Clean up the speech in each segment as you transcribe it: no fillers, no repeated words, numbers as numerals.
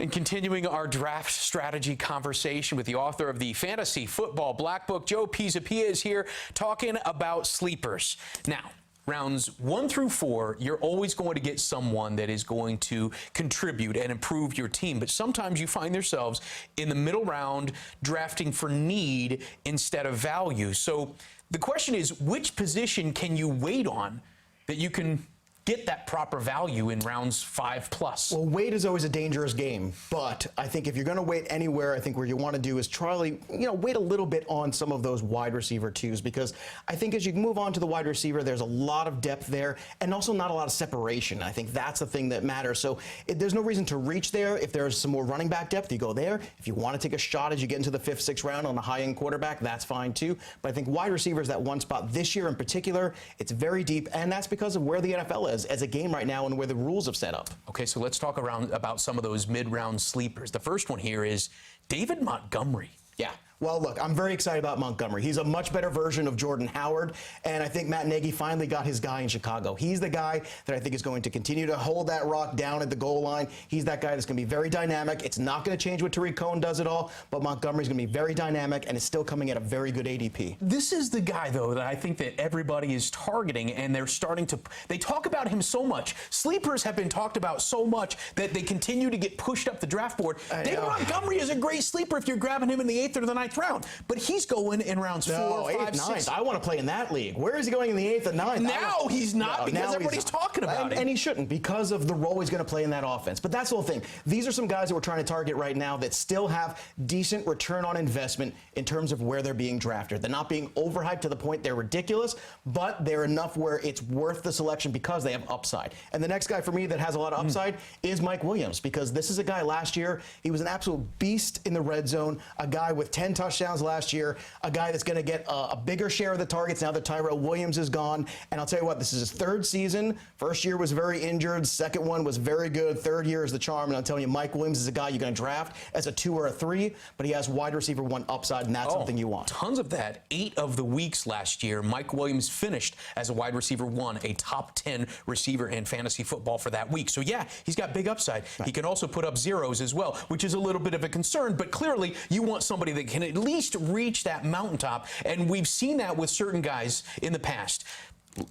And continuing our draft strategy conversation with the author of the Fantasy Football Black Book, Joe Pisapia, is here talking about sleepers. Now, rounds 1 through 4, you're always going to get someone that is going to contribute and improve your team. But sometimes you find yourselves in the middle round drafting for need instead of value. So the question is, which position can you wait on that you can get that proper value in rounds 5+? Well, wait is always a dangerous game, but I think if you're going to wait anywhere, I think what you want to do is try, wait a little bit on some of those wide receiver twos, because I think as you move on to the wide receiver, there's a lot of depth there and also not a lot of separation. I think that's the thing that matters. So there's no reason to reach there. If there's some more running back depth, you go there. If you want to take a shot as you get into the 5th, 6th round on a high-end quarterback, that's fine too. But I think wide receiver is that one spot this year in particular. It's very deep, and that's because of where the NFL is as a game right now and where the rules have set up. Okay, so let's talk about some of those mid-round sleepers. The first one here is David Montgomery. Yeah. Well, look, I'm very excited about Montgomery. He's a much better version of Jordan Howard, and I think Matt Nagy finally got his guy in Chicago. He's the guy that I think is going to continue to hold that rock down at the goal line. He's that guy that's going to be very dynamic. It's not going to change what Tariq Cohen does at all, but Montgomery's going to be very dynamic, and is still coming at a very good ADP. This is the guy, though, that I think that everybody is targeting, and they're starting to, they talk about him so much. Sleepers have been talked about so much that they continue to get pushed up the draft board. David Montgomery is a great sleeper if you're grabbing him in the 8th or the 9th round, but he's going in rounds 4, 5, 6. I want to play in that league. Where is he going in the 8th and 9th? Now he's not, because everybody's talking about him. And he shouldn't, because of the role he's going to play in that offense. But that's the whole thing. These are some guys that we're trying to target right now that still have decent return on investment in terms of where they're being drafted. They're not being overhyped to the point they're ridiculous, but they're enough where it's worth the selection because they have upside. And the next guy for me that has a lot of upside is Mike Williams, because this is a guy last year, he was an absolute beast in the red zone, a guy with 10 touchdowns last year, a guy that's going to get a bigger share of the targets now that Tyrell Williams is gone. And I'll tell you what, this is his 3rd season. First year was very injured. Second one was very good. 3rd year is the charm. And I'm telling you, Mike Williams is a guy you're going to draft as a 2 or a 3, but he has wide receiver 1 upside, and that's something you want. Tons of that. 8 of the weeks last year, Mike Williams finished as a wide receiver 1, a top 10 receiver in fantasy football for that week. So yeah, he's got big upside. Right. He can also put up zeros as well, which is a little bit of a concern, but clearly you want somebody that can at least reach that mountaintop, and we've seen that with certain guys in the past.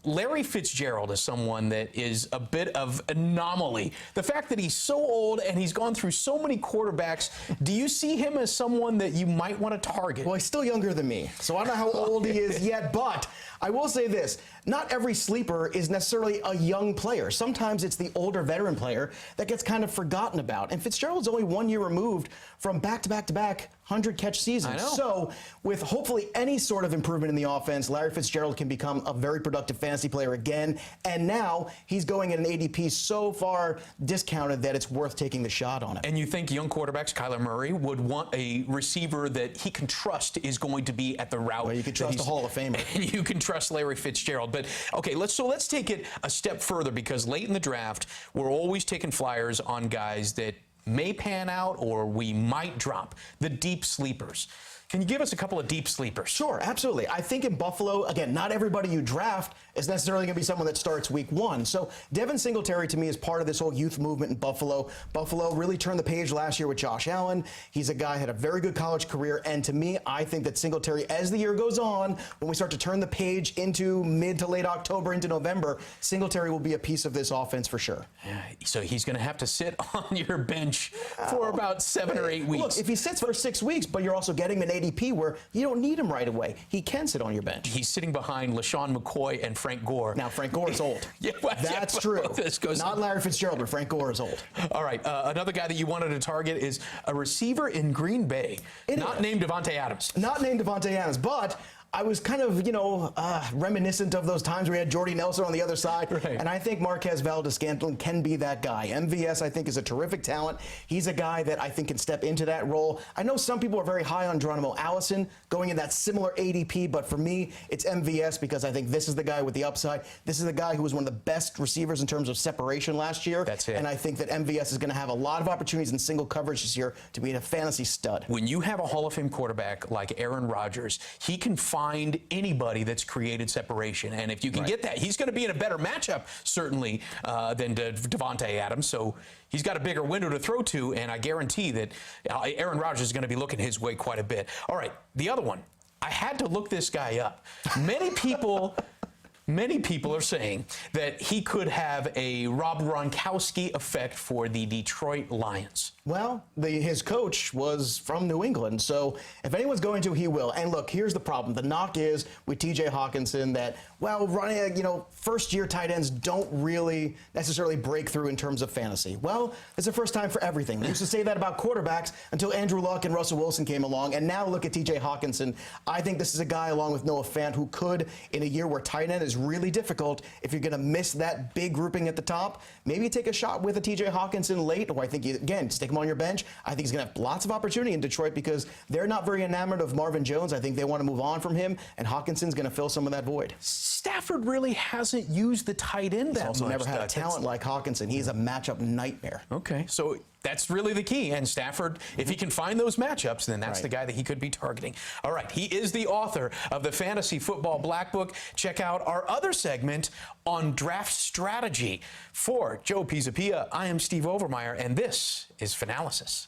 Larry Fitzgerald is someone that is a bit of anomaly. The fact that he's so old and he's gone through so many quarterbacks, do you see him as someone that you might want to target? Well, he's still younger than me, so I don't know how old he is yet, but I will say this. Not every sleeper is necessarily a young player. Sometimes it's the older veteran player that gets kind of forgotten about. And Fitzgerald's only 1 year removed from back-to-back-to-back 100-catch seasons. So with hopefully any sort of improvement in the offense, Larry Fitzgerald can become a very productive fantasy player again. And now he's going at an ADP so far discounted that it's worth taking the shot on him. And you think young quarterbacks, Kyler Murray, would want a receiver that he can trust is going to be at the route? Well, you can trust a Hall of Famer. And you can trust Larry Fitzgerald. But okay, let's take it a step further, because late in the draft, we're always taking flyers on guys that may pan out or we might drop, the deep sleepers. Can you give us a couple of deep sleepers? Sure, absolutely. I think in Buffalo, again, not everybody you draft is necessarily going to be someone that starts week 1. So Devin Singletary, to me, is part of this whole youth movement in Buffalo. Buffalo really turned the page last year with Josh Allen. He's a guy who had a very good college career. And to me, I think that Singletary, as the year goes on, when we start to turn the page into mid to late October, into November, Singletary will be a piece of this offense for sure. So he's going to have to sit on your bench for about 7 or 8 weeks. Look, if he sits for 6 weeks, but you're also getting him an ADP where you don't need him right away, he can sit on your bench. He's sitting behind LaShawn McCoy and Frank Gore. Now, Frank Gore is old. That's true. Not Larry Fitzgerald, but Frank Gore is old. All right, another guy that you wanted to target is a receiver in Green Bay, not named Davante Adams. Not named Davante Adams, but I was kind of, reminiscent of those times where we had Jordy Nelson on the other side. Right. And I think Marquez Valdes-Scantling can be that guy. MVS, I think, is a terrific talent. He's a guy that I think can step into that role. I know some people are very high on Geronimo Allison going in that similar ADP, but for me, it's MVS because I think this is the guy with the upside. This is the guy who was one of the best receivers in terms of separation last year. That's it. And I think that MVS is going to have a lot of opportunities in single coverage this year to be a fantasy stud. When you have a Hall of Fame quarterback like Aaron Rodgers, he can find find anybody that's created separation. And if you can get that, he's going to be in a better matchup, certainly, than Devontae Adams. So he's got a bigger window to throw to, and I guarantee that Aaron Rodgers is going to be looking his way quite a bit. All right, the other one. I had to look this guy up. Many people are saying that he could have a Rob Gronkowski effect for the Detroit Lions. Well, his coach was from New England, so if anyone's going to, he will. And look, here's the problem. The knock is with TJ Hawkinson that, well, running, first-year tight ends don't really necessarily break through in terms of fantasy. Well, it's the first time for everything. We used to say that about quarterbacks until Andrew Luck and Russell Wilson came along, and now look at TJ Hawkinson. I think this is a guy, along with Noah Fant, who could, in a year where tight end is really difficult, if you're going to miss that big grouping at the top, maybe take a shot with a TJ Hawkinson late, or I think, again, stick him on your bench. I think he's going to have lots of opportunity in Detroit because they're not very enamored of Marvin Jones. I think they want to move on from him, and Hawkinson's going to fill some of that void. Stafford really hasn't used the tight end that much. He's also never had a talent like Hawkinson. He's a matchup nightmare. Okay, so that's really the key. And Stafford, if he can find those matchups, then that's the guy that he could be targeting. All right, he is the author of the Fantasy Football Black Book. Check out our other segment on draft strategy. For Joe Pisapia, I am Steve Overmyer, and this is Fanalysis.